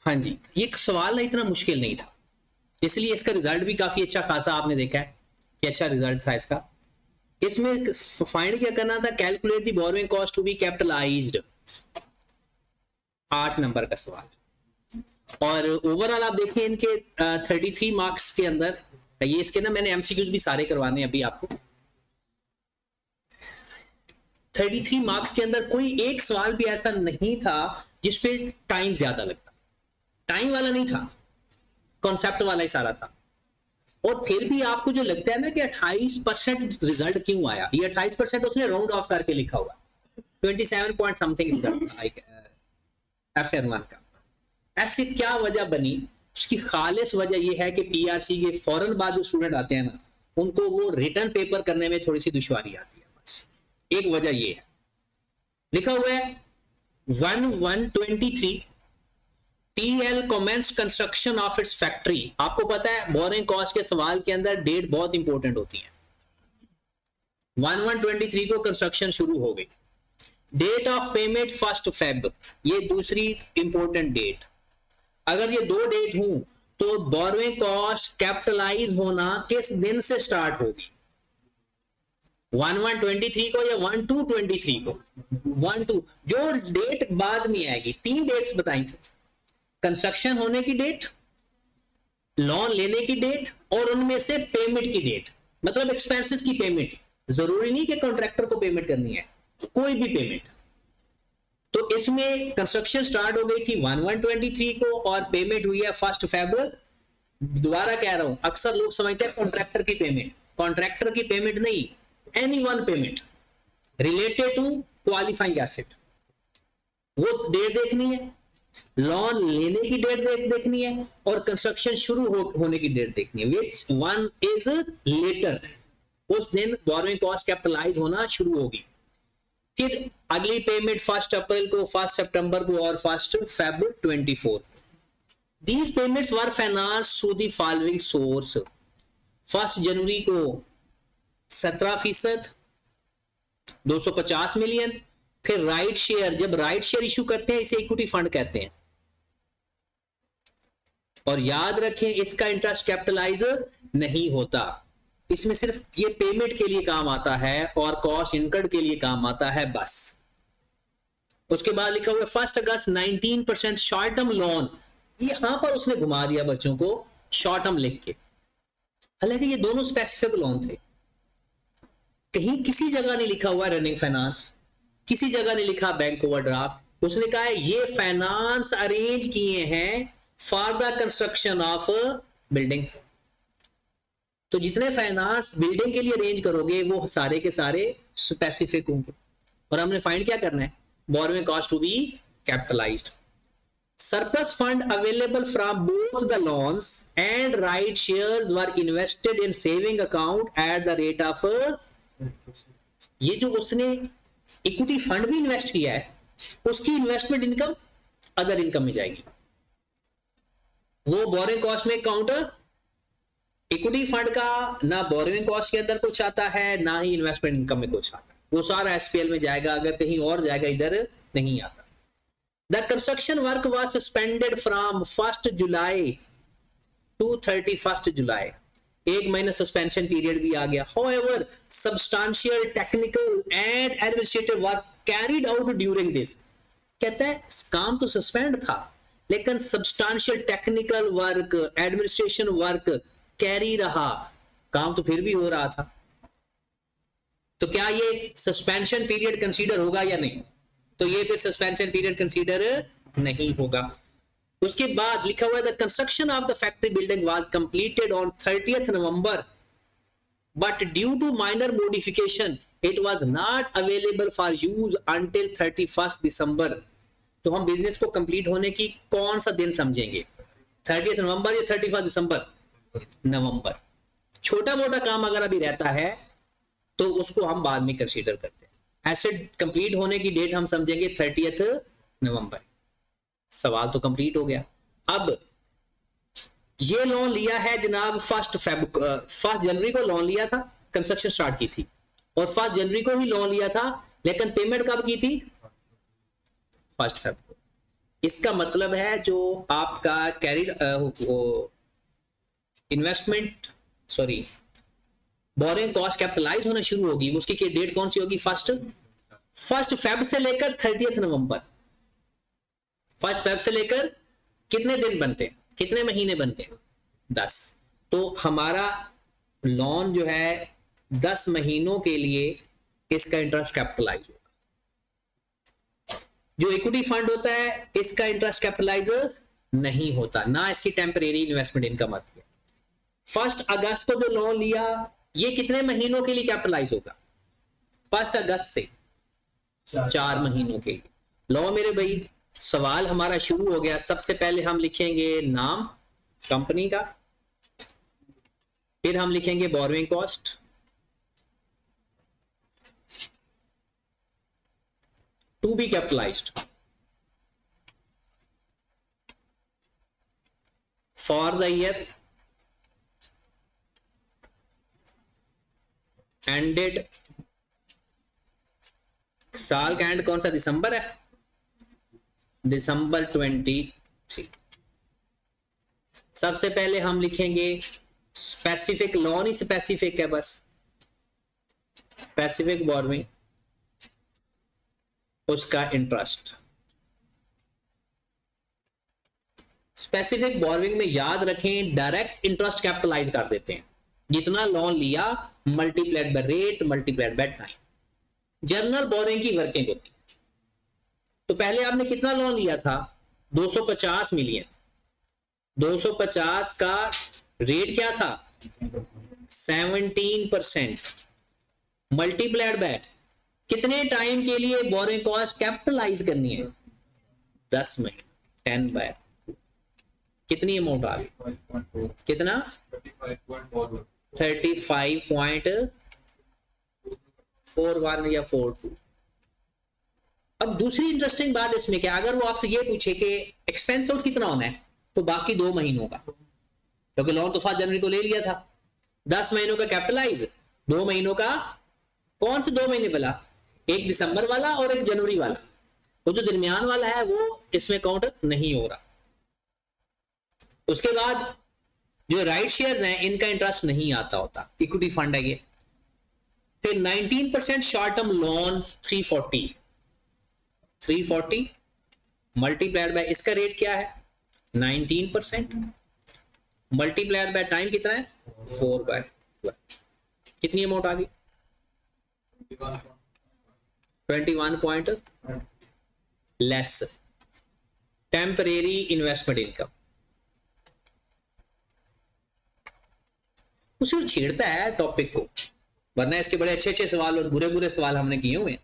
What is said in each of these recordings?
हाँ जी, ये सवाल ना इतना मुश्किल नहीं था, इसलिए इसका रिजल्ट भी काफी अच्छा खासा आपने देखा है कि अच्छा रिजल्ट था इसका। इसमें फाइंड क्या करना था, calculate the borrowing cost to be capitalized, 8 number का सवाल। और ओवरऑल आप देखिए इनके 33 मार्क्स के अंदर, ये इसके ना मैंने एमसीक्यूज भी सारे करवाने अभी आपको। 33 मार्क्स के अंदर कोई एक सवाल भी ऐसा नहीं था जिसपे टाइम ज्यादा लगता, टाइम वाला नहीं था, कॉन्सेप्ट वाला ही सारा था। और फिर भी आपको जो लगता है ना कि 28% रिजल्ट क्यों आया, ये 28% उसने राउंड ऑफ करके लिखा हुआ, 27 पॉइंट समथिंग रिजल्ट था FR1 का। ऐसे क्या वजह बनी, उसकी खालिश वजह यह है कि पीआरसी के फौरन बाद जो स्टूडेंट आते हैं ना, उनको वो रिटर्न पेपर करने में थोड़ी सी दुश्वारी आती है, बस एक वजह ये है। लिखा हुआ है 1123 TL commenced construction of its factory. आपको पता है बोरिंग कॉस्ट के सवाल के अंदर डेट बहुत इंपॉर्टेंट होती है। 1123 को कंस्ट्रक्शन शुरू हो गई। डेट ऑफ पेमेंट 1 Feb, ये दूसरी इंपॉर्टेंट डेट। अगर ये दो डेट हूं तो बोरिंग कॉस्ट कैपिटलाइज होना किस दिन से स्टार्ट होगी, 1123 को या 1223 को? 12, जो डेट बाद में आएगी, 3 डेट्स बताई थी, कंस्ट्रक्शन होने की डेट, लोन लेने की डेट, और उनमें से पेमेंट की डेट, मतलब एक्सपेंसेस की पेमेंट। जरूरी नहीं कि कॉन्ट्रैक्टर को पेमेंट करनी है, कोई भी पेमेंट। तो इसमें कंस्ट्रक्शन स्टार्ट हो गई थी 1123 को और पेमेंट हुई है 1 Feb। दोबारा कह रहा हूं, अक्सर लोग समझते हैं कॉन्ट्रैक्टर की पेमेंट, कॉन्ट्रैक्टर की पेमेंट नहीं, any one payment related to qualifying asset, वो डेट देखनी है, लोन लेने की डेट देखनी है, और कंस्ट्रक्शन शुरू होने की डेट देखनी है, विच वन इज लेटर, उस दिन बोरोइंग कॉस्ट कैपिटलाइज होना शुरू होगी। फिर अगली पेमेंट 1 अप्रैल को, 1 सितंबर को और 1 Feb 24। These payments were financed through the following source: 1 जनवरी को 17%, 250 मिलियन। फिर राइट शेयर, जब राइट शेयर इशू करते हैं इसे इक्विटी फंड कहते हैं, और याद रखें इसका इंटरेस्ट कैपिटलाइज नहीं होता, इसमें सिर्फ ये पेमेंट के लिए काम आता है और कॉस्ट इनकर्ड के लिए काम आता है, बस। उसके बाद लिखा हुआ 1 अगस्त 19% शॉर्ट टर्म लोन, यहां पर उसने घुमा दिया बच्चों को शॉर्ट टर्म लिख के, हालांकि ये दोनों स्पेसिफिक लोन थे। कहीं किसी जगह नहीं लिखा हुआ रनिंग फाइनेंस, किसी जगह नहीं लिखा बैंक ओवरड्राफ्ट। उसने कहा है ये फाइनेंस अरेंज किए हैं for the construction of building. तो जितने फाइनेंस बिल्डिंग के लिए अरेंज करोगे वो सारे के सारे स्पेसिफिक होंगे। और हमने फाइंड क्या करना है, borrowing cost to be capitalized. Surplus fund available from both the loans and right shares were invested in saving account at the rate of, ये जो उसने इक्विटी फंड भी इन्वेस्ट किया है उसकी इन्वेस्टमेंट इनकम अदर इनकम में जाएगी। वो बोरोइंग कॉस्ट में काउंट, इक्विटी फंड का ना बोरोइंग कॉस्ट के अंदर कुछ आता है ना ही इन्वेस्टमेंट इनकम में कुछ आता है, वो सारा एसपीएल में जाएगा, अगर कहीं और जाएगा इधर नहीं आता। The construction work was suspended from 1 July to 31 July, एक महीना सस्पेंशन पीरियड भी आ गया। However, substantial technical and administrative work carried out during this, कहता है काम तो सस्पेंड था लेकिन substantial technical work, administration work carry रहा, काम तो फिर भी हो रहा था। तो क्या ये सस्पेंशन पीरियड कंसीडर होगा या नहीं? तो ये फिर सस्पेंशन पीरियड कंसीडर नहीं होगा। उसके बाद लिखा हुआ है the construction of the factory building was completed on 30th November but due to minor modification it was not available for use until 31 December। तो हम बिजनेस को कंप्लीट होने की कौन सा दिन समझेंगे, 30th November या 31 December? नवंबर। छोटा मोटा काम अगर अभी रहता है तो उसको हम बाद में कंसीडर करते हैं। एसेट कंप्लीट होने की डेट हम समझेंगे 30th November। सवाल तो कंप्लीट हो गया। अब ये लोन लिया है जनाब 1 जनवरी को लोन लिया था, कंस्ट्रक्शन स्टार्ट की थी, और 1 जनवरी को ही लोन लिया था, लेकिन पेमेंट कब की थी? 1 Feb को। इसका मतलब है जो आपका carried investment sorry boring cost capitalize होना शुरू होगी, उसकी डेट कौन सी होगी? फर्स्ट फेब से लेकर 30 नवंबर। फर्स्ट फेब से लेकर कितने दिन बनते हैं, कितने महीने बनते हैं? 10। तो हमारा लोन जो है 10 महीनों के लिए इसका इंटरेस्ट कैपिटलाइज होगा। जो इक्विटी फंड होता है इसका इंटरेस्ट कैपिटलाइज नहीं होता, ना इसकी टेम्परेरी इन्वेस्टमेंट इनकम आती है। 1 अगस्त को जो लोन लिया ये कितने महीनों के लिए कैपिटलाइज होगा? 1 अगस्त से 4 महीनों के लिए। लो मेरे भाई, सवाल हमारा शुरू हो गया। सबसे पहले हम लिखेंगे नाम कंपनी का, फिर हम लिखेंगे borrowing cost, to be capitalized for the year ended. साल का एंड कौन सा? दिसंबर है, दिसंबर 23। सबसे पहले हम लिखेंगे स्पेसिफिक, लोन ही स्पेसिफिक है बस, स्पेसिफिक बोरोइंग, उसका इंटरेस्ट। स्पेसिफिक बोरोइंग में याद रखें डायरेक्ट इंटरेस्ट कैपिटलाइज कर देते हैं, जितना लोन लिया multiplied by rate multiplied by time. General borrowing की वर्किंग होती है। तो पहले आपने कितना लोन लिया था? 250 मिलियन। 250 का रेट क्या था? 17%, मल्टीप्लाइड बाय कितने टाइम के लिए बोरोइंग कॉस्ट कैपिटलाइज करनी है? 10 महीने, 10 बाय कितनी अमाउंट आ गई? कितना? 35.41 या 42। अब दूसरी इंटरेस्टिंग बात इसमें क्या, अगर वो आपसे ये पूछे कि एक्सपेंस आउट कितना होना है, तो बाकी 2 महीनों का, क्योंकि लोन तो 1 जनवरी को ले लिया था। 10 महीनों का कैपिटलाइज, 2 महीनों का। कौन से 2 महीने वाला? एक दिसंबर वाला और एक जनवरी वाला। वो जो दरमियान वाला है वो इसमें काउंट नहीं हो रहा। उसके बाद जो राइट शेयर्स हैं इनका इंटरेस्ट नहीं आता होता, इक्विटी फंड है ये। फिर 19% short term loan 340 multiplied by इसका रेट क्या है? 19% मल्टीप्लाइड बाय टाइम कितना है? 4/12। कितनी अमाउंट आ गई? 21 लेस टेम्परेरी इन्वेस्टमेंट इनकम। उसे छेड़ता है टॉपिक को, वरना इसके बड़े अच्छे अच्छे सवाल और बुरे बुरे सवाल हमने किए हुए हैं,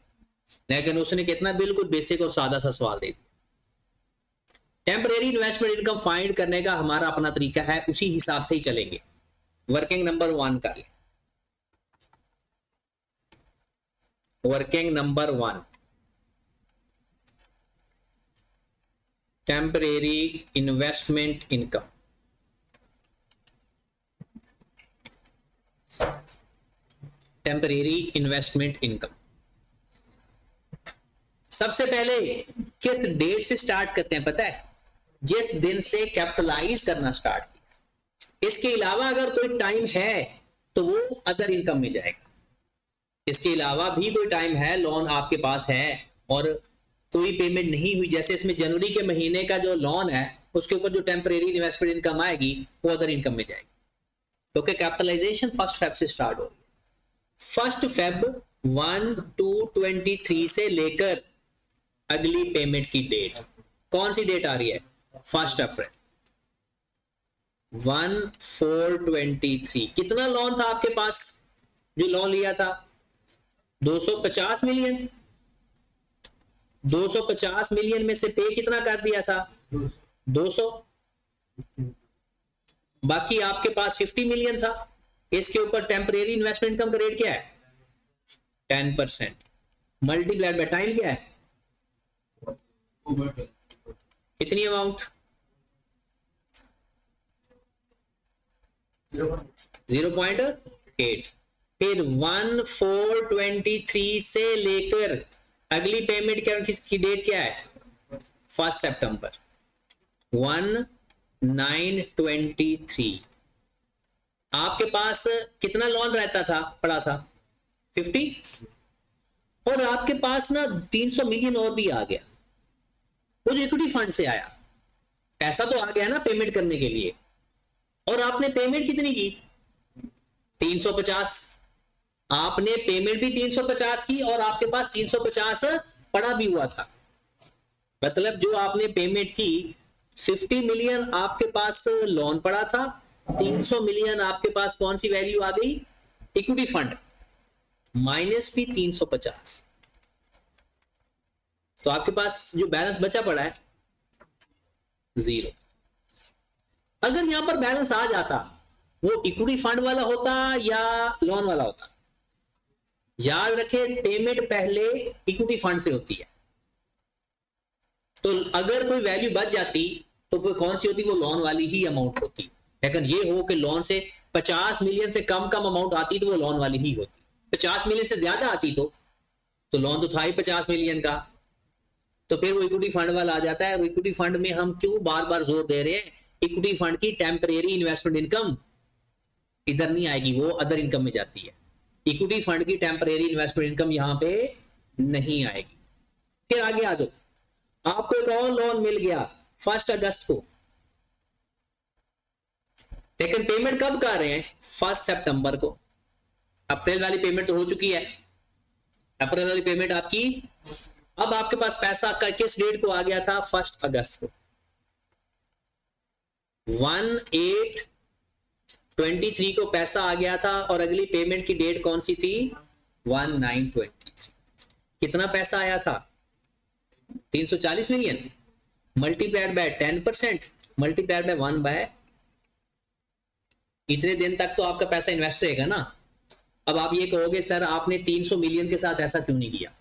लेकिन उसने कितना बिल्कुल बेसिक और सादा सा सवाल दे दिया। टेम्परेरी इन्वेस्टमेंट इनकम फाइंड करने का हमारा अपना तरीका है, उसी हिसाब से ही चलेंगे। वर्किंग नंबर 1 कर ले। Working number 1 temporary investment income. Temporary investment income सबसे पहले किस डेट से स्टार्ट करते हैं पता है? जिस दिन से कैपिटलाइज करना स्टार्ट किया। इसके अलावा अगर कोई टाइम है तो वो अदर इनकम में जाएगा। इसके अलावा भी कोई टाइम है, लोन आपके पास है और कोई पेमेंट नहीं हुई, जैसे इसमें जनवरी के महीने का जो लोन है उसके ऊपर जो टेम्परेरी इन्वेस्टमेंट इनकम आएगी वो अदर इनकम में जाएगी, क्योंकि कैपिटलाइजेशन 1 फेब से स्टार्ट हो रही है। 1 फेब 1/2/23 से लेकर अगली पेमेंट की डेट कौन सी डेट आ रही है? 1 अप्रैल 1/4/23। कितना लोन था आपके पास जो लोन लिया था? 250 मिलियन। 250 मिलियन में से पे कितना कर दिया था? 200। बाकी आपके पास 50 मिलियन था। इसके ऊपर टेम्परेरी इन्वेस्टमेंट इनकम का रेट क्या है? 10%। मल्टीप्लाइड बाय टाइम क्या है? कितनी अमाउंट? 0.8। फिर 1/4/23 से लेकर अगली पेमेंट क्या, किसकी डेट क्या है? 1 सितंबर 1923 आपके पास कितना लोन रहता था, पड़ा था 50, और आपके पास ना 300 मिलियन और भी आ गया, वो जो इक्विटी फंड से आया, पैसा तो आ गया ना पेमेंट करने के लिए, और आपने पेमेंट कितनी की 350, आपने पेमेंट भी 350 की और आपके पास 350 पड़ा भी हुआ था, मतलब जो आपने पेमेंट की 50 मिलियन आपके पास लोन पड़ा था, 300 मिलियन आपके पास कौन सी वैल्यू आ गई, इक्विटी फंड, माइनस भी 350, तो आपके पास जो बैलेंस बचा पड़ा है 0। अगर यहां पर बैलेंस आ जाता वो इक्विटी फंड वाला होता या लोन वाला होता, याद रखें पेमेंट पहले इक्विटी फंड से होती है, तो अगर कोई वैल्यू बच जाती तो कोई कौन सी होती, वो लोन वाली ही अमाउंट होती, लेकिन ये हो कि लोन से 50 मिलियन से कम अमाउंट आती तो वो लोन वाली ही होती, 50 मिलियन से ज्यादा आती तो लोन तो था ही 50 मिलियन का, तो फिर वो इक्विटी फंड वाला आ जाता है। और इक्विटी फंड में हम क्यों बार बार जोर दे रहे हैं, इक्विटी फंड की टेम्परेरी इन्वेस्टमेंट इनकम इधर नहीं आएगी, वो अदर इनकम में जाती है, इक्विटी फंड की टेम्परेरी इन्वेस्टमेंट इनकम यहां पे नहीं आएगी। फिर आगे आ जाओ, आपको एक और लोन मिल गया 1 अगस्त को, लेकिन पेमेंट कब कर रहे हैं 1 सितंबर को, अप्रैल वाली पेमेंट तो हो चुकी है, अप्रैल वाली पेमेंट आपकी, अब आपके पास पैसा का किस डेट को आ गया था 1 अगस्त को, 1823 को पैसा आ गया था, और अगली पेमेंट की डेट कौन सी थी 1923, कितना पैसा आया था 340 million, multiplied by 10%, multiplied by 1 by, इतने दिन तक तो आपका पैसा इन्वेस्ट रहेगा ना। अब आप ये कहोगे सर आपने 300 मिलियन के साथ ऐसा क्यों नहीं किया,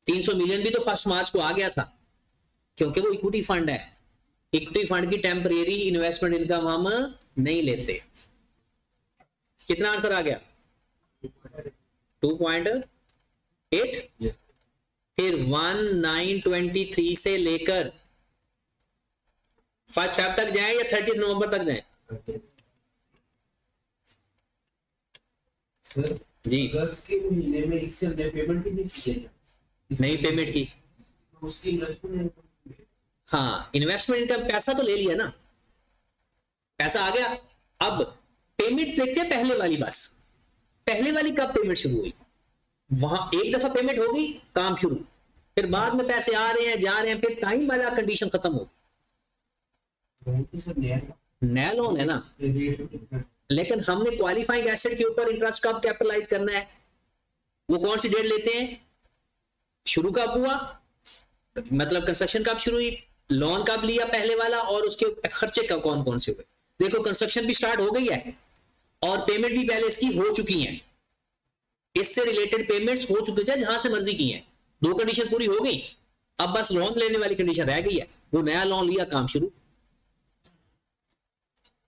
300 मिलियन भी तो 1 मार्च को आ गया था, क्योंकि वो इक्विटी फंड है, इक्विटी फंड की टेम्परेरी इन्वेस्टमेंट इनकम हम नहीं लेते। कितना आंसर आ गया 2.8, फिर 1923 से लेकर 1 फेब तक जाए या 30 नवंबर तक जाए सर जी, अगस्त के महीने में इससे हमने पेमेंट कितनी की है, नहीं पेमेंट की, उसकी इन्वेस्टमेंट, हाँ इन्वेस्टमेंट इनकम पैसा तो ले लिया ना, पैसा आ गया, अब पेमेंट देखते हैं पहले वाली, बस पहले वाली कब पेमेंट शुरू हुई, वहां एक दफा पेमेंट हो गई काम शुरू, फिर बाद में पैसे आ रहे हैं जा रहे हैं, फिर टाइम वाला कंडीशन खत्म हो गई, नया लोन है ना, लेकिन हमने क्वालिफाइंग एसेट के ऊपर इंटरेस्ट कब कैपिटलाइज करना है, वो कौन सी डेट लेते हैं, शुरू कब हुआ, मतलब कंस्ट्रक्शन कब शुरू हुई, लोन कब लिया पहले वाला, और उसके खर्चे कब कौन कौन से हुए। देखो कंस्ट्रक्शन भी स्टार्ट हो गई है और पेमेंट भी पहले इसकी हो चुकी है, इससे रिलेटेड पेमेंट्स हो चुकी है, जहां से मर्जी की है, 2 कंडीशन पूरी हो गई, अब बस लोन लेने वाली कंडीशन रह गई है, वो नया लोन लिया काम शुरू।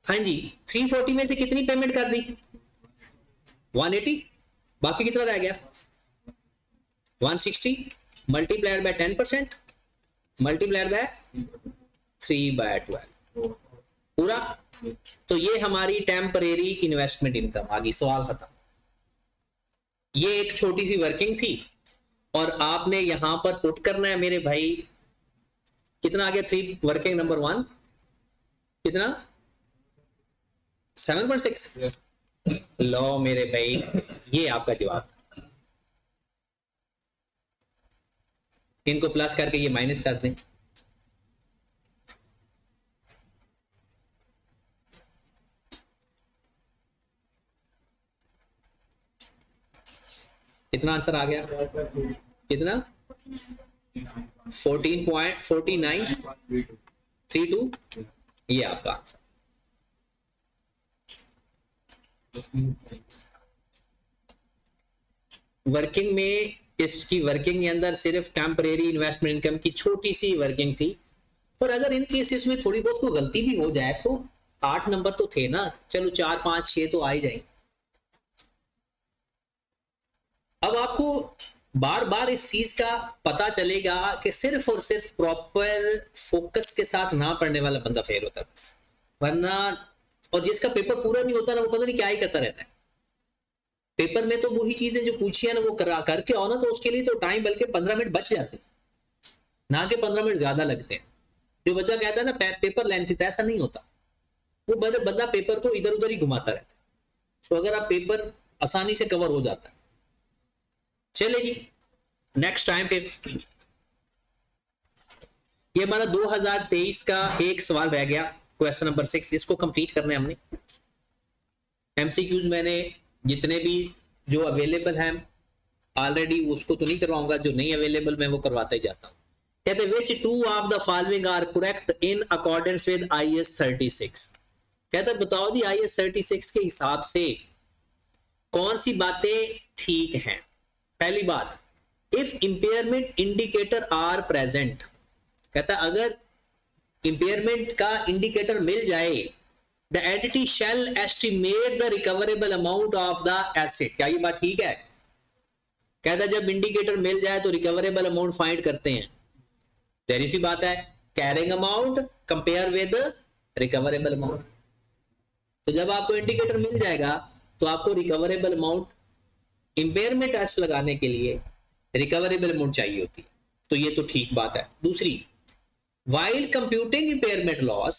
हाँ जी, 340 में से कितनी पेमेंट कर दी 180, बाकी कितना रह गया 160, मल्टीप्लाइड बाय 10%, मल्टीप्लाइड बाय 3/12 पूरा, तो ये हमारी टेम्परेरी इन्वेस्टमेंट इनकम आ गई, सवाल खत्म। ये एक छोटी सी वर्किंग थी और आपने यहां पर पुट करना है मेरे भाई, कितना आ गया 3 वर्किंग नंबर 1 कितना 7.6, लो मेरे भाई ये आपका जवाब, इनको प्लस करके ये माइनस कर दें, कितना आंसर आ गया, कितना 14.4932, ये आपका आंसर। वर्किंग में, इसकी वर्किंग के अंदर सिर्फ टेम्परेरी इन्वेस्टमेंट इनकम की छोटी सी वर्किंग थी, और अगर इन केसेस में थोड़ी बहुत कोई गलती भी हो जाए तो 8 नंबर तो थे ना, चलो 4 5 6 तो आ ही जाएंगे। अब आपको बार बार इस चीज का पता चलेगा कि सिर्फ और सिर्फ प्रॉपर फोकस के साथ ना पढ़ने वाला बंदा फेल होता है बस, वरना और जिसका पेपर पूरा नहीं होता ना वो पता नहीं क्या ही करता रहता है। पेपर में तो वही चीजें जो पूछी है ना वो करा करके आओ ना, तो उसके लिए तो टाइम बल्कि 15 मिनट बच जाते हैं, ना कि 15 मिनट ज्यादा लगते हैं। जो बच्चा कहता है ना पेपर लेंथी था, ऐसा नहीं होता। वो बंदा पेपर को इधर उधर ही घुमाता रहता है। तो अगर आप पेपर आसानी से कवर हो जाता है। चले जी नेक्स्ट टाइम पे, ये हमारा 2023 का एक सवाल रह गया, क्वेश्चन नंबर 6, इसको कंप्लीट करना है हमने। एमसीक्यूज मैंने जितने भी जो अवेलेबल हैं ऑलरेडी, उसको तो नहीं करवाऊंगा, जो नहीं अवेलेबल मैं वो करवाता ही जाता हूं। कहते हैं which two of the following are correct in accordance with IS 36। कहता है बताओ जी IS 36 के हिसाब से कौन सी बातें ठीक हैं। पहली बात, if impairment indicator are present, कहता है अगर इंपेयरमेंट का इंडिकेटर मिल जाए, the entity shall estimate the recoverable amount of the asset. क्या ये बात ठीक है? कहता है जब इंडिकेटर मिल जाए तो रिकवरेबल अमाउंट फाइंड करते हैं। जाहिर सी बात है, carrying amount compare with recoverable amount. तो जब आपको इंडिकेटर मिल जाएगा तो आपको रिकवरेबल अमाउंट, इंपेयरमेंट टेस्ट लगाने के लिए रिकवरेबल अमाउंट चाहिए होती है, तो ये तो ठीक बात है। दूसरी, while computing impairment loss,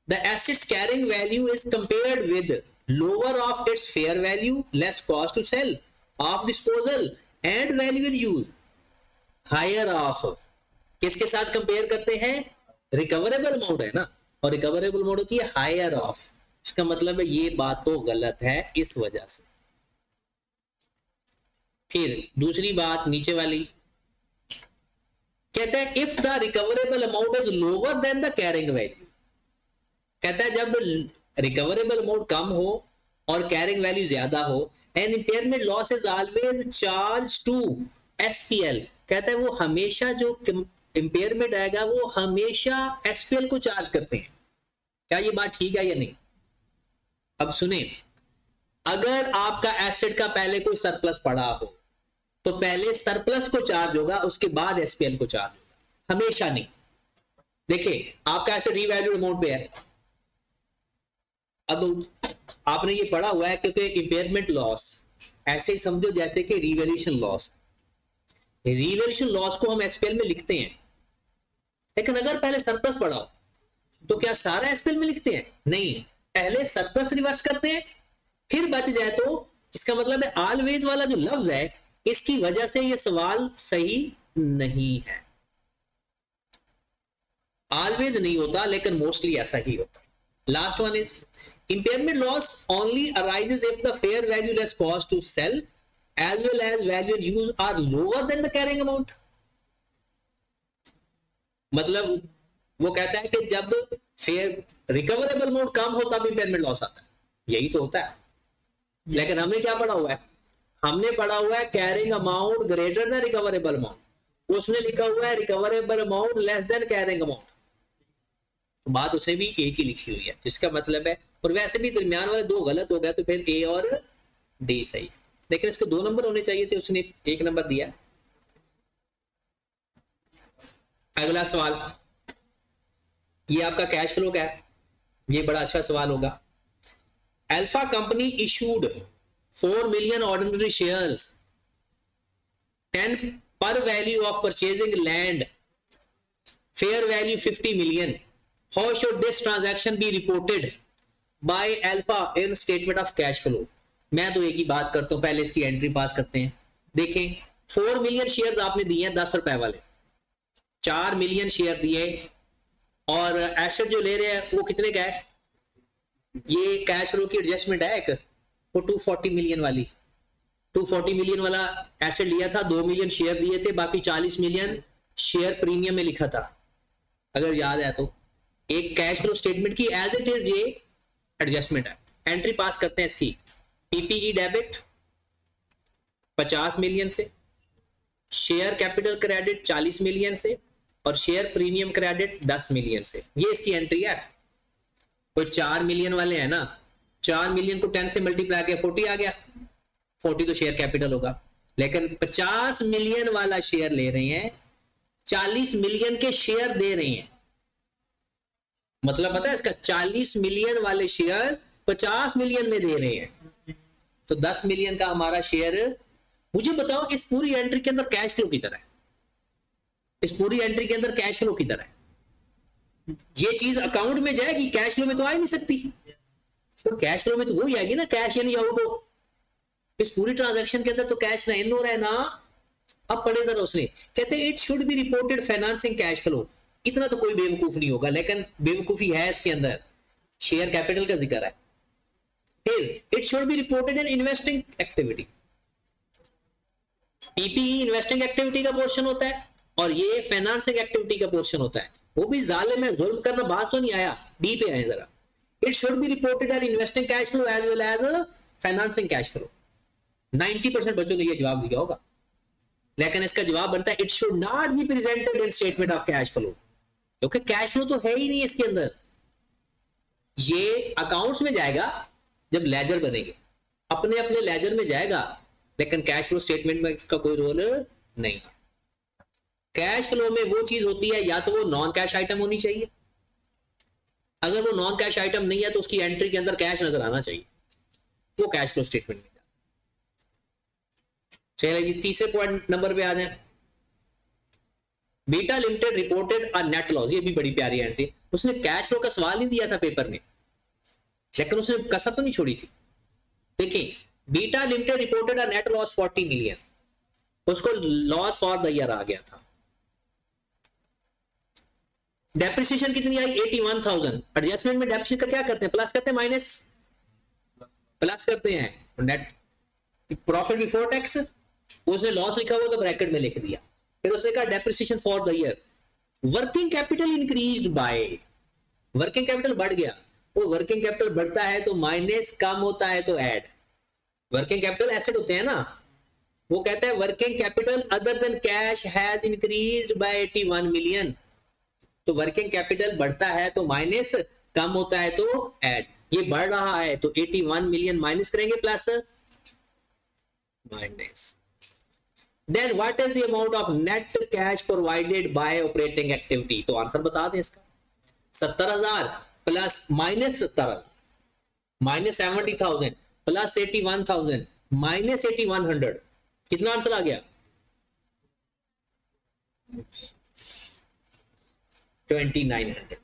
the asset's carrying value is compared with lower of its fair value less cost to sell of disposal and value in use higher of, किसके साथ कंपेयर करते हैं? रिकवरेबल अमाउंट है ना, और recoverable amount होती है higher of. इसका मतलब है ये बात तो गलत है इस वजह से। फिर दूसरी बात नीचे वाली, कहता है if the recoverable amount is lower than the carrying value, कहता है जब रिकवरेबल अमाउंट कम हो और कैरिंग वैल्यू ज्यादा हो, and impairment loss is always charge to SPL, कहता है वो हमेशा जो इंपेयरमेंट आएगा वो हमेशा एसपीएल को चार्ज करते हैं। क्या ये बात ठीक है या नहीं? अब सुने, अगर आपका एसेट का पहले कोई सरप्लस पड़ा हो तो पहले सरप्लस को चार्ज होगा, उसके बाद एसपीएल को चार्ज होगा, हमेशा नहीं। देखिए आपका एसेट रीवैल्यूड अमाउंट पे है, अब आपने ये पढ़ा हुआ है क्योंकि इंपेयरमेंट लॉस ऐसे ही समझो जैसे कि रिवैल्यूएशन लॉस। रिवैल्यूएशन लॉस को हम एसपीएल में लिखते हैं, लेकिन अगर पहले सरप्लस पड़ा हो तो क्या सारा एसपीएल में लिखते हैं? नहीं, पहले सरप्लस रिवर्स करते हैं, फिर बच जाए तो। इसका मतलब है ऑलवेज वाला जो लफ्ज है, इसकी वजह से ये सवाल सही नहीं है। ऑलवेज नहीं होता लेकिन मोस्टली ऐसा ही होता। Last one is impairment loss only arises if the fair value less cost to sell as well as value in use are lower than the carrying amount। मतलब वो कहता है कि जब फेयर रिकवरेबल अमाउंट कम हो तब इंपेयरमेंट लॉस आता है, यही तो होता है। लेकिन हमने क्या पढ़ा हुआ है? हमने पढ़ा हुआ है carrying amount greater than recoverable amount, उसने लिखा हुआ है recoverable amount less than carrying amount. तो बात उसने भी एक ही लिखी हुई है, जिसका मतलब है, और वैसे भी दरमियान वाले दो गलत हो गए तो फिर ए और डी सही, लेकिन इसके 2 नंबर होने चाहिए थे, उसने 1 नंबर दिया। अगला सवाल, ये आपका कैश फ्लो का है, ये बड़ा अच्छा सवाल होगा। Alpha company issued 4 million ordinary shares 10 per value of purchasing land, fair value 50 million. How should this transaction be reported by Alpha in statement of cash flow? मैं तो एक ही बात करता हूं, पहले इसकी एंट्री पास करते हैं। देखें 4 मिलियन शेयर्स आपने दिए हैं 10 रुपए वाले, 4 मिलियन शेयर दिए, और एसेट जो ले रहे हैं वो कितने का है? ये कैश फ्लो की एडजस्टमेंट है एक, वो 240 मिलियन वाली, 240 मिलियन वाला एसेट लिया था, 2 मिलियन शेयर दिए थे, बाकी 40 मिलियन शेयर प्रीमियम में लिखा था, अगर याद है तो। एक कैश फ्लो स्टेटमेंट की एज इट इज ये एडजस्टमेंट है। एंट्री पास करते हैं इसकी, पीपीई डेबिट 50 मिलियन से, शेयर कैपिटल क्रेडिट 40 मिलियन से, और शेयर प्रीमियम क्रेडिट 10 मिलियन से। ये इसकी एंट्री है। कोई 4 मिलियन वाले हैं ना, 4 मिलियन को 10 से मल्टीप्लाई किया 40 आ गया, 40 तो शेयर कैपिटल होगा, लेकिन 50 मिलियन वाला शेयर ले रहे हैं, 40 मिलियन के शेयर दे रहे हैं। मतलब पता है इसका, 40 मिलियन वाले शेयर 50 मिलियन में दे रहे हैं, तो 10 मिलियन का हमारा शेयर। मुझे बताओ इस पूरी एंट्री के अंदर कैश फ्लो किधर है? इस पूरी एंट्री के अंदर कैश फ्लो किधर है? ये चीज अकाउंट में जाएगी, कैश फ्लो में तो आ ही नहीं सकती। तो कैश फ्लो में तो वही आएगी ना, कैश इन या आउट हो। इस पूरी ट्रांजैक्शन के अंदर तो कैश ना इन हो रहा है ना। अब पढ़े जरा, उसने कहते हैं it should be reported financing cash flow. इतना तो कोई बेवकूफ नहीं होगा, लेकिन बेवकूफी है इसके अंदर। शेयर कैपिटल का जिक्र है। फिर it should be reported in investing activity. PPE investing activity का पोर्शन होता है और ये फाइनेंसिंग एक्टिविटी का पोर्शन होता है। वो भी जालिम है, जुल्म करना बात तो नहीं आया, डी पे आए जरा। It should be reported as investing cash flow as well as financing cash flow. 90% बच्चों ने ये जवाब दिया होगा, लेकिन इसका जवाब बनता है it should not be presented in statement of cash flow, क्योंकि कैश फ्लो तो है ही नहीं इसके अंदर। ये अकाउंट्स में जाएगा जब लेजर बनेंगे, अपने अपने लेजर में जाएगा, लेकिन कैश फ्लो स्टेटमेंट में इसका कोई रोल नहीं। कैश फ्लो में वो चीज होती है, या तो वो नॉन कैश आइटम होनी चाहिए, अगर वो नॉन कैश आइटम नहीं है तो उसकी एंट्री के अंदर कैश नजर आना चाहिए, वो कैश फ्लो स्टेटमेंट में। चलिए जी, तीसरे पॉइंट नंबर पे आ जाए। बीटा लिमिटेड रिपोर्टेड अ नेट लॉस। ये भी बड़ी प्यारी एंट्री। उसने कैश फ्लो का सवाल नहीं दिया था पेपर में, लेकिन उसने कसर तो नहीं छोड़ी थी। देखिए, बीटा लिमिटेड रिपोर्टेड अ नेट लॉस 40 मिलियन, उसको लॉस फॉर द ईयर आ गया था। डेप्रिसिएशन कितनी आई? 81,000। एडजस्टमेंट में डेप्रिसिएशन का क्या करते हैं? प्लस करते हैं, माइनस प्लस करते हैं। नेट प्रॉफिट बिफोर टैक्स, उसने लॉस लिखा हुआ तो ब्रैकेट में लिख दिया। फिर उसने कहा depreciation for the year. Working capital increased by, working capital बढ़ गया। वो वर्किंग कैपिटल बढ़ता है तो माइनस, कम होता है तो ऐड। वर्किंग कैपिटल एसेट होते हैं ना। वो कहता है working capital other than cash has increased by 81 million. तो वर्किंग कैपिटल बढ़ता है तो माइनस, कम होता है तो ऐड। ये बढ़ रहा है तो 81 मिलियन माइनस करेंगे, plus minus. Then what is the amount of net cash provided by operating activity? तो आंसर बता दें इसका। 70,000 plus minus 70,000 minus 70,000 plus 81,000 minus 8100। कितना आंसर आ गया? 2900।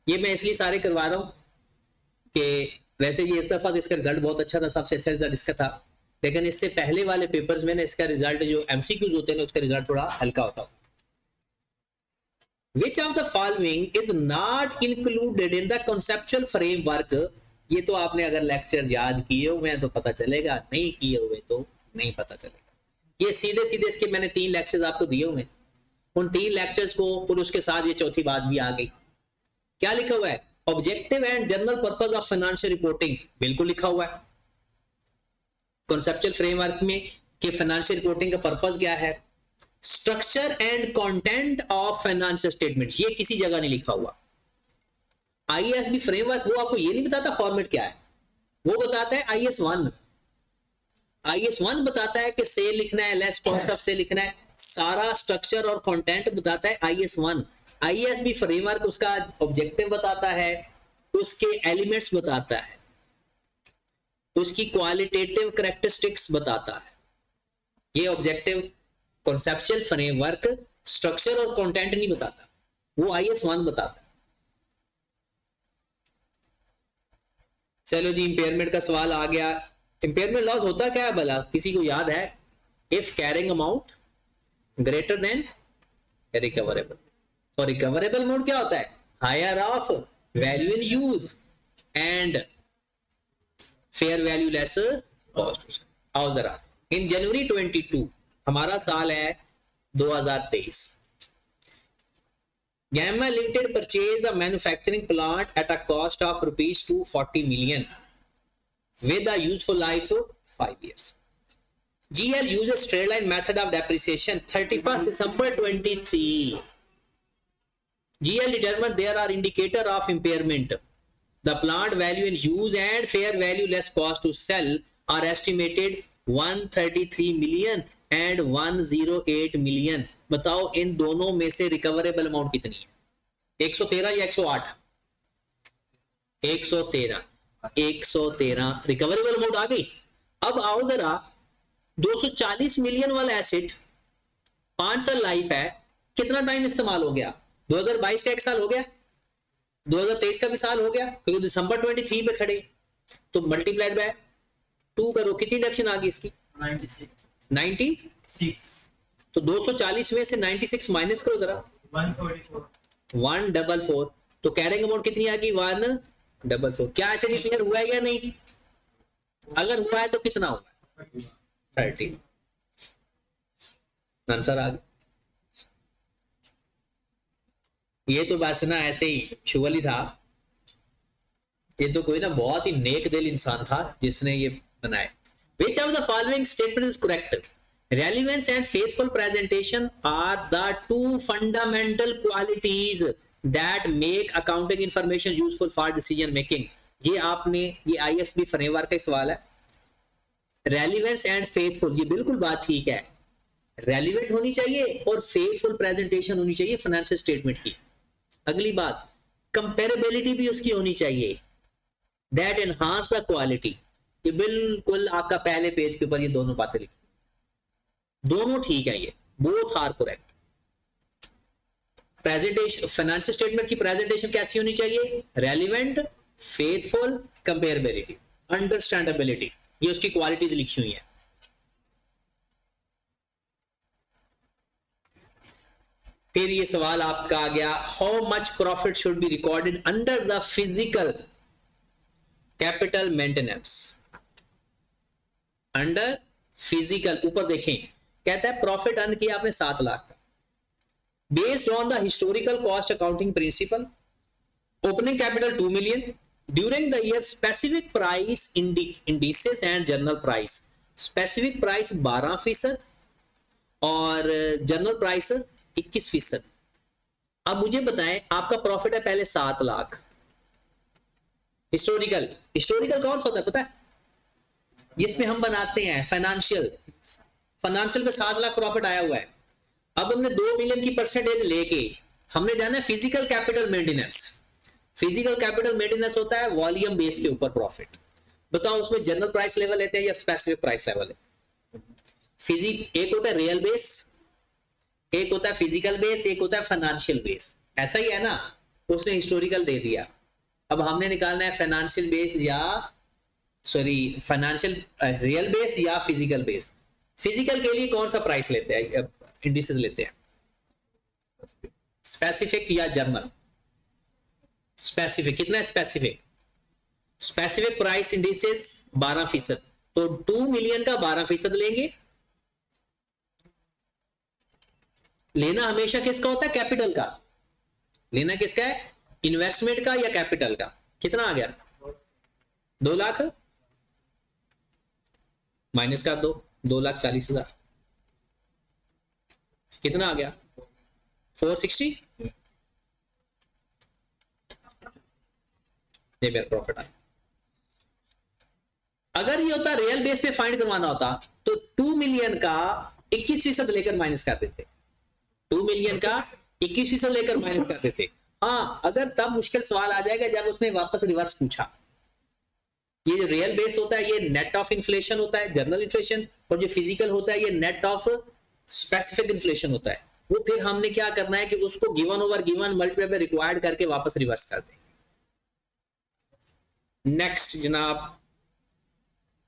ये मैं इसलिए सारे करवा रहा हूं कि वैसे ये इस दफा इसका रिजल्ट बहुत अच्छा था, सबसे अच्छा रिजल्ट इसका था, लेकिन इससे पहले वाले पेपर्स में ना इसका रिजल्ट जो एमसीक्यूज होते हैं ना, उसका रिजल्ट थोड़ा हल्का होता है। Which of the following is not included in the conceptual framework? ये तो आपने अगर लेक्चर याद किए हुए हैं तो पता चलेगा, नहीं किए हुए तो नहीं पता चलेगा। ये सीधे सीधे इसके मैंने 3 लेक्चर्स आपको दिए हुए हैं, उन 3 लेक्चर्स को फिर उसके साथ ये चौथी बात भी आ गई। क्या लिखा हुआ है? Objective and general purpose of financial reporting, बिल्कुल लिखा हुआ है कॉन्सेप्चुअल फ्रेमवर्क में कि फाइनेंशियल रिपोर्टिंग का पर्पस क्या है। Structure and content of financial statement, ये किसी जगह नहीं लिखा हुआ। आईएएसबी फ्रेमवर्क वो आपको ये नहीं बताता फॉर्मेट क्या है, वो बताता है IS1। IS1 बताता है कि सेल लिखना है, लेस कॉस्ट ऑफ सेल लिखना है, सारा स्ट्रक्चर और कंटेंट बताता है IS1। आईएएसबी फ्रेमवर्क उसका ऑब्जेक्टिव बताता है, उसके एलिमेंट्स बताता है, उसकी क्वालिटेटिव कैरेक्टरिस्टिक्स बताता है। ये ऑब्जेक्टिव कॉन्सेप्चुअल फ्रेमवर्क स्ट्रक्चर और कंटेंट नहीं बताता, वो IS1 बताता है। चलो जी, इंपेयरमेंट का सवाल आ गया। इंपेयरमेंट लॉस होता क्या है भला, किसी को याद है? If carrying amount greater than recoverable. और रिकवरेबल अमाउंट क्या होता है? Higher of value in use and fair value less cost. आओ जरा, इन जनवरी 22, हमारा साल है 2023, Gamma Limited purchased a manufacturing plant at a cost of rupees 240 million with a useful life of 5 years. GL uses straight line method of depreciation 31st December 23. GL determined there are indicator of impairment. The plant value in use and fair value less cost to sell are estimated 133 million and 108 million. बताओ इन दोनों में से recoverable amount कितनी है? 113 या 108? 113 recoverable amount आ गई। अब आओ जरा 240 मिलियन वाला एसेट 5 साल लाइफ है, कितना टाइम इस्तेमाल हो गया? 2022 का 1 साल हो गया, 2023 का भी साल हो गया, क्योंकि दिसंबर 23 पे खड़े, तो मल्टीप्लाइड बाय 2 करो, कितनी डिडक्शन आ गई इसकी? 96। तो 240 में से 96 माइनस करो जरा, 144। तो कैरिंग अमाउंट कितनी आ गई? 144। क्या ऐसे डिक्लेयर हुआ है या नहीं? अगर हुआ है तो कितना होगा? 30। आंसर आ गया। ये तो बस ना ऐसे ही शुगल ही था, ये तो कोई ना बहुत ही नेक दिल इंसान था जिसने ये बनाया। Which of the following statement is correct? Relevance and faithful presentation are the two fundamental qualities that make accounting information useful for decision making. ये आपने, ये ISB फ्रेमवर्क का सवाल है। Relevance and faithful, ये बिल्कुल बात ठीक है, रेलिवेंट होनी चाहिए और फेथफुल प्रेजेंटेशन होनी चाहिए फाइनेंशियल स्टेटमेंट की। अगली बात, कंपेरेबिलिटी भी उसकी होनी चाहिए, दैट एनहांस द क्वालिटी। ये बिल्कुल आपका पहले पेज के ऊपर ये दोनों बातें लिखी, दोनों ठीक है, ये both are correct. Presentation, financial statement की प्रेजेंटेशन कैसी होनी चाहिए? रेलिवेंट, फेथफुल, कंपेरेबिलिटी, अंडरस्टैंडेबिलिटी, ये उसकी क्वालिटीज लिखी हुई है। फिर ये सवाल आपका आ गया, how much profit should be recorded under the physical capital maintenance? Under physical, ऊपर देखें, कहता है प्रॉफिट अर्न किया आपने 7 लाख का, based on the historical cost accounting principle, opening capital 2 million, during the year specific price indices and general price, specific price 12% और general price 21%। अब मुझे बताएं, आपका प्रॉफिट है पहले 7 लाख, हिस्टोरिकल, हिस्टोरिकल कौन सा होता है पता है? जिसमें हम बनाते हैं फाइनेंशियल, फाइनेंशियल पे 7 लाख प्रॉफिट आया हुआ है। अब हमने 2 मिलियन की परसेंटेज लेके हमने जाना है physical capital maintenance. Physical capital maintenance होता है वॉल्यूम बेस के ऊपर प्रॉफिट। बताओ उसमें जनरल प्राइस लेवल लेते हैं या स्पेसिफिक प्राइस लेवल है? एक होता है रियल बेस, एक होता है फिजिकल बेस, एक होता है फाइनेंशियल बेस, ऐसा ही है ना? उसने हिस्टोरिकल दे दिया, अब हमने निकालना है फाइनेंशियल बेस या फाइनेंशियल रियल बेस या फिजिकल बेस। फिजिकल के लिए कौन सा प्राइस लेते हैं, इंडिसेस लेते हैं? स्पेसिफिक या जर्नल? स्पेसिफिक। कितना है स्पेसिफिक? स्पेसिफिक प्राइस इंडिसेस 12%, तो 2 मिलियन का 12% लेंगे। लेना हमेशा किसका होता है? कैपिटल का। लेना किसका है? इन्वेस्टमेंट का या कैपिटल का? कितना आ गया? 2 लाख माइनस का 2,40,000, कितना आ गया? 460। ये मेरा प्रॉफिट है। अगर ये होता रियल बेस पे फाइंड करवाना होता तो 2 मिलियन का 21% लेकर माइनस कर देते, 2 मिलियन का 21% लेकर माइनस कर देते। हाँ, अगर तब मुश्किल सवाल आ जाएगा जब उसने वापस रिवर्स पूछा। ये जो रियल बेस होता है ये नेट ऑफ इन्फ्लेशन होता है, जनरल इन्फ्लेशन, और जो फिजिकल होता है ये नेट ऑफ स्पेसिफिक इन्फ्लेशन होता है। वो फिर हमने क्या करना है कि उसको गिवन ओवर गिवन मल्टीप्लाई पे रिक्वायर्ड करके वापस रिवर्स कर दें। नेक्स्ट जनाब,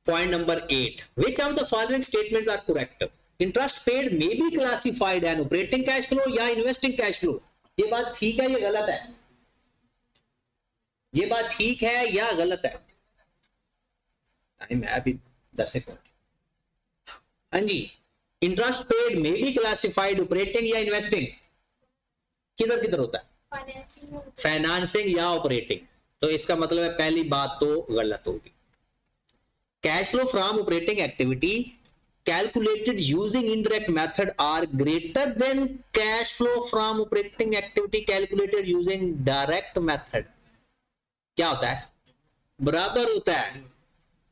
point number 8, which of the following statements are correct? Interest paid may be classified an operating cash flow या इन्वेस्टिंग कैश फ्लो। ये बात ठीक है, ये गलत है? ये बात ठीक है या गलत है? टाइम है अभी 10 सेकंड। हाँ जी, interest paid may be classified operating या इन्वेस्टिंग, किधर किधर होता है? फाइनेंसिंग या ऑपरेटिंग। तो इसका मतलब है पहली बात तो गलत होगी। Cash flow from operating activity calculated using indirect method are greater than cash flow from operating activity calculated using direct method। क्या होता है? बराबर होता है।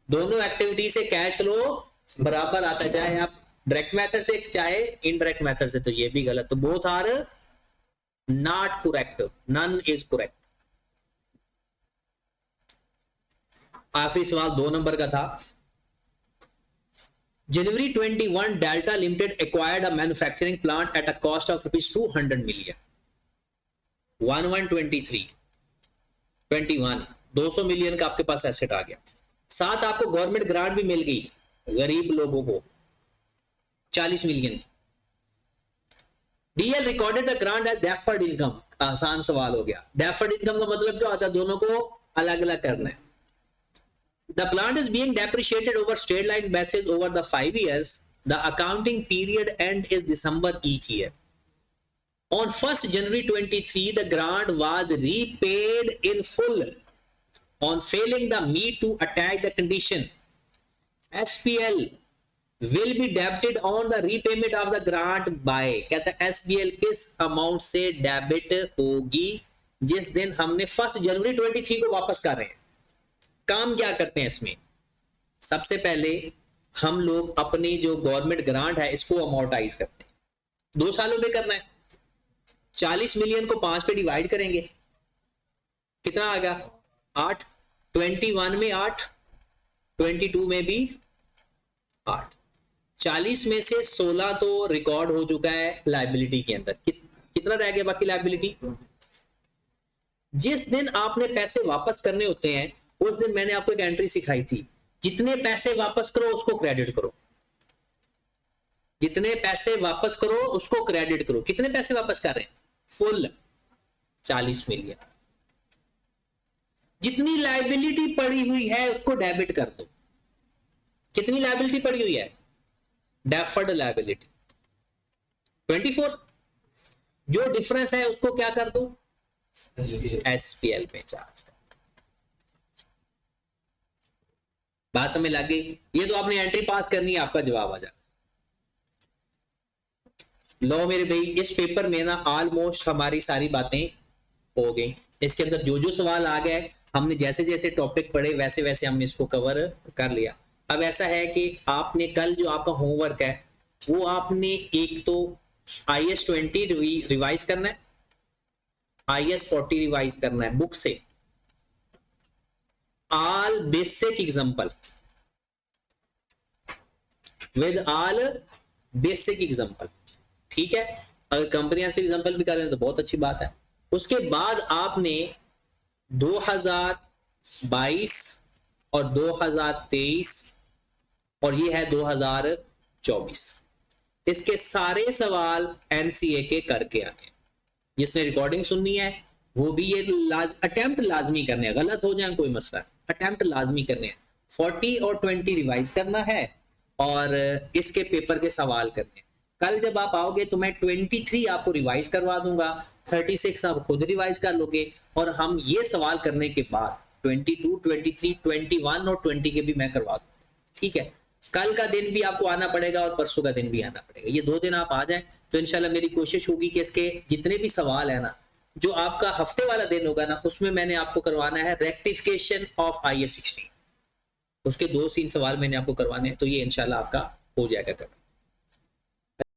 दोनों एक्टिविटी से कैश फ्लो बराबर आता है, चाहे आप डायरेक्ट मेथड से चाहे इनडायरेक्ट मेथड से। तो ये भी गलत, तो both are not correct, none is correct. आखिरी सवाल 2 नंबर का था। January 21 Delta Limited acquired a manufacturing plant at a cost of ₹200 million. 11/23/21 200 million का आपके पास एसेट आ गया। साथ आपको गवर्नमेंट ग्रांट भी मिल गई गरीब लोगों को 40 million. DL recorded the grant as deferred income. आसान सवाल हो गया। डेफर्ड इनकम का मतलब क्या होता है? दोनों को अलग अलग करना है। The plant is being depreciated over straight line basis over the 5 years. The accounting period end is December each year. On 1st January 23, the grant was repaid in full. On failing the meet to attach the condition, SPL will be debited on the repayment of the grant by, कहता है SPL किस amount से debit होगी जिस दिन हमने 1 जनवरी 23 को वापस कर रहे हैं। काम क्या करते हैं इसमें? सबसे पहले हम लोग अपनी जो गवर्नमेंट ग्रांट है इसको अमोर्टाइज करते हैं। 2 सालों में करना है। 40 मिलियन को 5 पे डिवाइड करेंगे, कितना आ गया? 8। 21 में 8, 22 में भी 8। 40 में से 16 तो रिकॉर्ड हो चुका है लायबिलिटी के अंदर। कितना रह गया बाकी लायबिलिटी? जिस दिन आपने पैसे वापस करने होते हैं उस दिन मैंने आपको एक एंट्री सिखाई थी, जितने पैसे वापस करो उसको क्रेडिट करो। जितने पैसे वापस करो उसको क्रेडिट करो। कितने पैसे वापस कर रहे हैं? Full 40 million. जितनी लायबिलिटी पड़ी हुई है उसको डेबिट कर दो। कितनी लायबिलिटी पड़ी हुई है? Deferred liability 24। जो डिफरेंस है उसको क्या कर दो? एसपीएल में चार्ज कर। बात समझ लग गई? ये तो आपने एंट्री पास करनी है, आपका जवाब आ जाए। लो मेरे भाई, इस पेपर में ना ऑलमोस्ट हमारी सारी बातें हो गई। इसके अंदर जो जो सवाल आ गए हमने जैसे जैसे टॉपिक पढ़े वैसे वैसे हमने इसको कवर कर लिया। अब ऐसा है कि आपने कल जो आपका होमवर्क है वो आपने एक तो IS 20 रिवाइज करना है, IS 40 रिवाइज करना है बुक से। all basic example with all basic example, ठीक है। अगर कंप्रिहेंसिव एग्जांपल भी कर रहे हैं तो बहुत अच्छी बात है। उसके बाद आपने 2022 और 2023 और ये है 2024, इसके सारे सवाल NCA के करके आने। जिसने रिकॉर्डिंग सुननी है वो भी ये अटेम्प्ट लाजमी करने हैं, गलत हो जाए कोई मसला, अटेम्प्ट लाजमी करने हैं। 40 और 20 रिवाइज करना है और इसके पेपर के सवाल करने हैं। कल जब आप आओगे तो मैं 23 आपको रिवाइज करवा दूंगा, 36 आप खुद रिवाइज कर लोगे और हम ये सवाल करने के बाद 22, 23, 21 और 20 के भी मैं करवा दूंगा, ठीक है। कल का दिन भी आपको आना पड़ेगा और परसों का दिन भी आना पड़ेगा। ये 2 दिन आप आ जाएं तो इंशाल्लाह मेरी कोशिश होगी कि इसके जितने भी सवाल है ना, जो आपका हफ्ते वाला दिन होगा ना, उसमें मैंने आपको करवाना है रेक्टिफिकेशन ऑफ IS 16। उसके 2-3 सवाल मैंने आपको करवाने हैं, तो ये इंशाल्लाह आपका हो जाएगा।